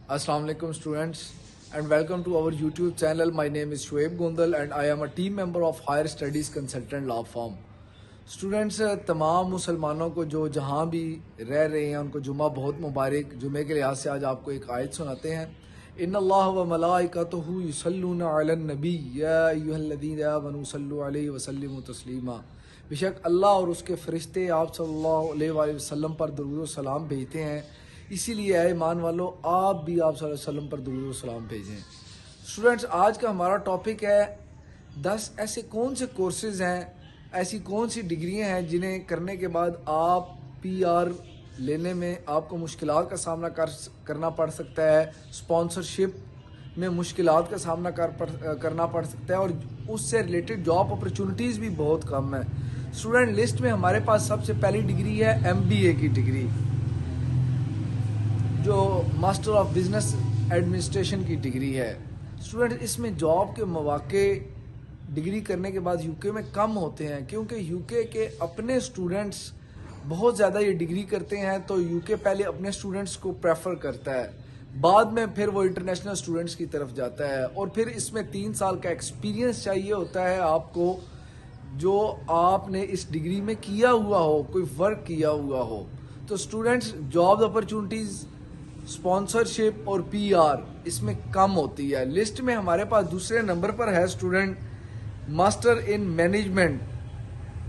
Assalamu alaikum students and welcome to our YouTube channel. My name is Shoaib Gondal and I am a team member of Higher Studies Consultant Law Firm. Students तमाम मुसलमानों को जो जहाँ भी रह रहे हैं उनको जुम्मा बहुत मुबारक। जुम्मे के लिहाज से आज आपको एक आयत सुनाते हैं। इन्नल्लाह व मलाइकतहु युसल्लूना अलन नबी या अय्युहल्लज़ीना आमनू सल्लु अलैहि व सल्लिमू तस्लीमा। बेशक अल्लाह और उसके फरिश्ते आप सल्लल्लाहु अलैहि वसल्लम पर दुरूद व सलाम भेजते हैं, इसीलिए आए ईमान वालों आप भी आप सल्लल्लाहु अलैहि वसल्लम पर दुरूद व सलाम भेजें। स्टूडेंट्स, आज का हमारा टॉपिक है 10 ऐसे कौन से कोर्सेज हैं, ऐसी कौन सी डिग्रियां हैं जिन्हें करने के बाद आप पीआर लेने में आपको मुश्किलात का सामना करना पड़ सकता है, स्पॉन्सरशिप में मुश्किलात का सामना करना पड़ सकता है और उससे रिलेटेड जॉब अपॉर्चुनिटीज़ भी बहुत कम है। स्टूडेंट लिस्ट में हमारे पास सबसे पहली डिग्री है MBA की डिग्री, जो मास्टर ऑफ बिजनेस एडमिनिस्ट्रेशन की डिग्री है। स्टूडेंट इसमें जॉब के मौके डिग्री करने के बाद यूके में कम होते हैं, क्योंकि यूके के अपने स्टूडेंट्स बहुत ज़्यादा ये डिग्री करते हैं, तो यूके पहले अपने स्टूडेंट्स को प्रेफर करता है, बाद में फिर वो इंटरनेशनल स्टूडेंट्स की तरफ जाता है। और फिर इसमें 3 साल का एक्सपीरियंस चाहिए होता है आपको, जो आपने इस डिग्री में किया हुआ हो, कोई वर्क किया हुआ हो। तो स्टूडेंट्स जॉब अपॉर्चुनिटीज़, स्पॉन्सरशिप और पीआर इसमें कम होती है। लिस्ट में हमारे पास दूसरे नंबर पर है student master in management.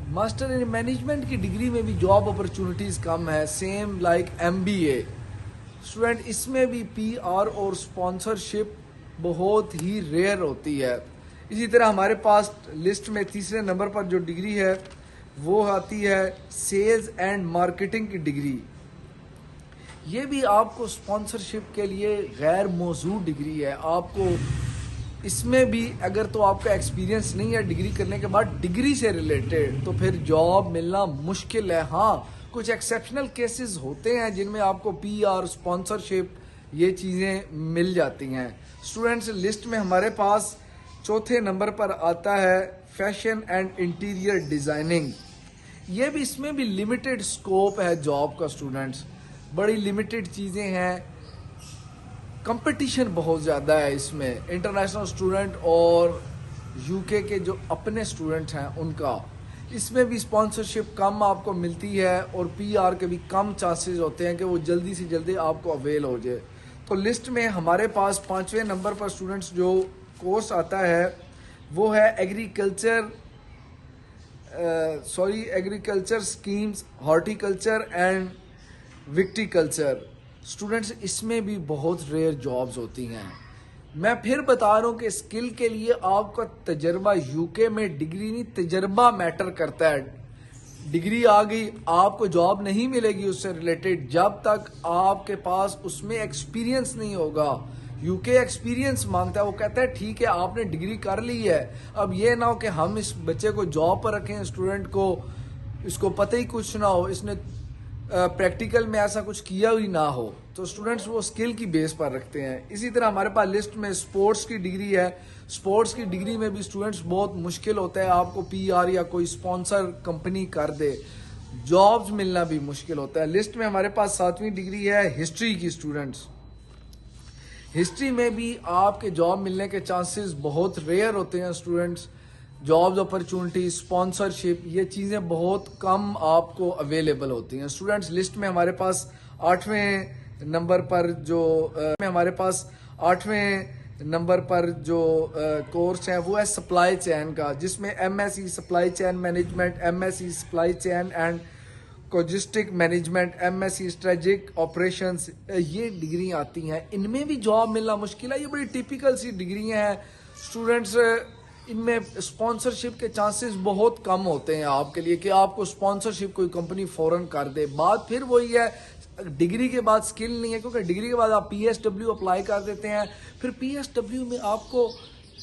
Master in management की डिग्री में भी जॉब अपॉर्चुनिटीज़ कम है, सेम लाइक MBA। स्टूडेंट इसमें भी पीआर और स्पॉन्सरशिप बहुत ही रेयर होती है। इसी तरह हमारे पास लिस्ट में तीसरे नंबर पर जो डिग्री है वो आती है सेल्स एंड मार्केटिंग की डिग्री। ये भी आपको स्पॉन्सरशिप के लिए गैर मौजूद डिग्री है। आपको इसमें भी अगर तो आपका एक्सपीरियंस नहीं है डिग्री करने के बाद डिग्री से रिलेटेड, तो फिर जॉब मिलना मुश्किल है। हाँ, कुछ एक्सेप्शनल केसेस होते हैं जिनमें आपको पीआर, स्पॉन्सरशिप ये चीज़ें मिल जाती हैं। स्टूडेंट्स लिस्ट में हमारे पास चौथे नंबर पर आता है फैशन एंड इंटीरियर डिज़ाइनिंग। ये भी इसमें भी लिमिटेड स्कोप है जॉब का। स्टूडेंट्स बड़ी लिमिटेड चीज़ें हैं, कंपटीशन बहुत ज़्यादा है इसमें, इंटरनेशनल स्टूडेंट और यूके के जो अपने स्टूडेंट हैं उनका। इसमें भी स्पॉन्सरशिप कम आपको मिलती है और पीआर के भी कम चांसेस होते हैं कि वो जल्दी से जल्दी आपको अवेल हो जाए। तो लिस्ट में हमारे पास 5वें नंबर पर स्टूडेंट्स जो कोर्स आता है वो है agriculture schemes, horticulture and viticulture. Students इसमें भी बहुत रेयर जॉब्स होती हैं। मैं फिर बता रहा हूँ कि स्किल के लिए आपका तजर्बा, यूके में डिग्री नहीं तजर्बा मैटर करता है। डिग्री आ गई, आपको जॉब नहीं मिलेगी उससे रिलेटेड जब तक आपके पास उसमें एक्सपीरियंस नहीं होगा। यूके एक्सपीरियंस मांगता है, वो कहता है ठीक है आपने डिग्री कर ली है, अब ये ना हो कि हम इस बच्चे को जॉब पर रखें, स्टूडेंट को इसको पता ही कुछ ना हो, इसने प्रैक्टिकल में ऐसा कुछ किया ही ना हो। तो स्टूडेंट्स वो स्किल की बेस पर रखते हैं। इसी तरह हमारे पास लिस्ट में स्पोर्ट्स की डिग्री है। स्पोर्ट्स की डिग्री में भी स्टूडेंट्स बहुत मुश्किल होता है आपको पीआर या कोई स्पॉन्सर कंपनी कर दे, जॉब्स मिलना भी मुश्किल होता है। लिस्ट में हमारे पास 7वीं डिग्री है हिस्ट्री की। स्टूडेंट्स हिस्ट्री में भी आपके जॉब मिलने के चांसेस बहुत रेयर होते हैं। स्टूडेंट्स जॉब्स अपॉर्चुनिटी, स्पॉन्सरशिप ये चीज़ें बहुत कम आपको अवेलेबल होती हैं। स्टूडेंट्स लिस्ट में हमारे पास 8वें नंबर पर जो कोर्स है वो है सप्लाई चेन का, जिसमें MSc supply chain management, MSc supply chain and logistic management, MSc strategic operations ये डिग्री आती हैं। इनमें भी जॉब मिलना मुश्किल है। ये बड़ी टिपिकल सी डिग्रियां हैं। स्टूडेंट्स इनमें स्पॉन्सरशिप के चांसेस बहुत कम होते हैं आपके लिए कि आपको स्पॉन्सरशिप कोई कंपनी फौरन कर दे। बात फिर वही है, डिग्री के बाद स्किल नहीं है, क्योंकि डिग्री के बाद आप PSW अप्लाई कर देते हैं, फिर PSW में आपको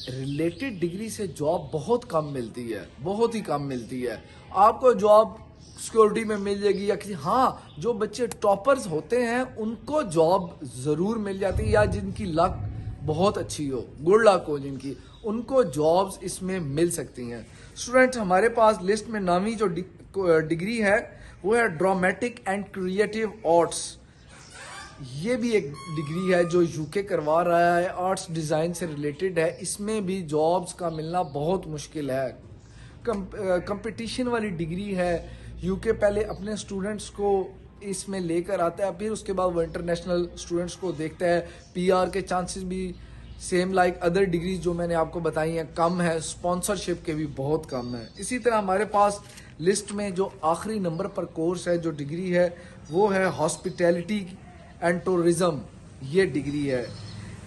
रिलेटेड डिग्री से जॉब बहुत कम मिलती है, बहुत ही कम मिलती है। आपको जॉब सिक्योरिटी में मिल जाएगी या किसी, हाँ जो बच्चे टॉपर्स होते हैं उनको जॉब ज़रूर मिल जाती है, या जिनकी लक बहुत अच्छी हो, गुड लक हो जिनकी, उनको जॉब्स इसमें मिल सकती हैं। स्टूडेंट हमारे पास लिस्ट में 9वीं जो डिग्री है वो है ड्रामेटिक एंड क्रिएटिव आर्ट्स। یہ بھی ایک ڈگری ہے جو یو کے کروا رہا ہے، آرٹس ڈیزائن سے ریلیٹڈ ہے. اس میں بھی جابس کا ملنا بہت مشکل ہے. کمپٹیشن والی ڈگری ہے. یو کے پہلے اپنے اسٹوڈنٹس کو اس میں لے کر آتا ہے، پھر اس کے بعد وہ انٹرنیشنل اسٹوڈنٹس کو دیکھتا ہے. پی آر کے چانسز بھی سیم لائک ادر ڈگریز جو میں نے آپ کو بتائی ہیں کم ہے. اسپانسرشپ کے بھی بہت کم ہے. اسی طرح ہمارے پاس لسٹ میں جو آخری نمبر پر کورس ہے، جو ڈگری ہے، وہ ہے ہاسپٹیلٹی اینڈ ٹورزم. یہ ڈگری ہے.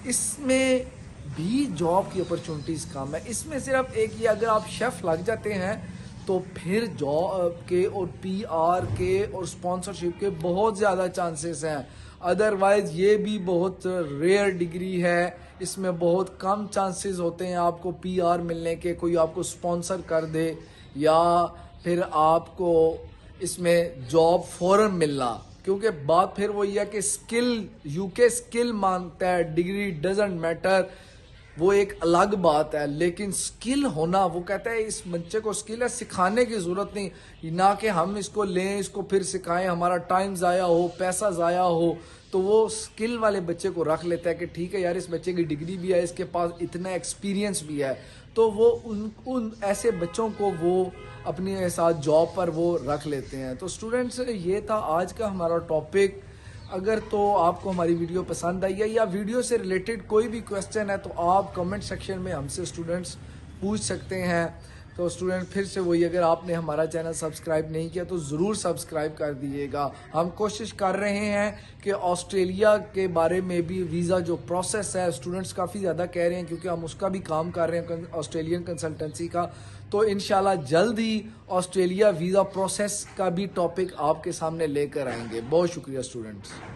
اس میں بھی جاب کی اپرچونٹیز کم ہے. اس میں صرف ایک ہی، اگر آپ شیف لگ جاتے ہیں تو پھر جاب کے اور پی آر کے اور اسپانسرشپ کے بہت زیادہ چانسز ہیں. ادروائز یہ بھی بہت ریئر ڈگری ہے. اس میں بہت کم چانسز ہوتے ہیں آپ کو پی آر ملنے کے، کوئی آپ کو اسپانسر کر دے یا پھر آپ کو اس میں جاب فوراً ملنا. کیونکہ بات پھر وہی ہے کہ اسکل، یو کے اسکل مانگتا ہے، ڈگری ڈزنٹ میٹر. وہ ایک الگ بات ہے، لیکن اسکل ہونا، وہ کہتا ہے اس بچے کو اسکل ہے، سکھانے کی ضرورت نہیں. نہ کہ ہم اس کو لیں، اس کو پھر سکھائیں، ہمارا ٹائم ضائع ہو، پیسہ ضائع ہو. تو وہ اسکل والے بچے کو رکھ لیتا ہے کہ ٹھیک ہے یار، اس بچے کی ڈگری بھی ہے، اس کے پاس اتنا ایکسپیرینس بھی ہے. تو وہ ان ایسے بچوں کو وہ اپنے ساتھ جاب پر وہ رکھ لیتے ہیں. تو اسٹوڈنٹس، یہ تھا آج کا ہمارا ٹاپک. اگر تو آپ کو ہماری ویڈیو پسند آئی ہے یا ویڈیو سے ریلیٹڈ کوئی بھی کویسچن ہے تو آپ کمنٹ سیکشن میں ہم سے اسٹوڈنٹس پوچھ سکتے ہیں. تو اسٹوڈنٹ پھر سے وہی، اگر آپ نے ہمارا چینل سبسکرائب نہیں کیا تو ضرور سبسکرائب کر دیجیے گا. ہم کوشش کر رہے ہیں کہ آسٹریلیا کے بارے میں بھی ویزا جو پروسیس ہے، اسٹوڈنٹس کافی زیادہ کہہ رہے ہیں کیونکہ ہم اس کا بھی کام کر رہے ہیں، آسٹریلین کنسلٹنسی کا. تو انشاءاللہ جلد ہی آسٹریلیا ویزا پروسیس کا بھی ٹاپک آپ کے سامنے لے کر آئیں گے. بہت شکریہ اسٹوڈنٹس.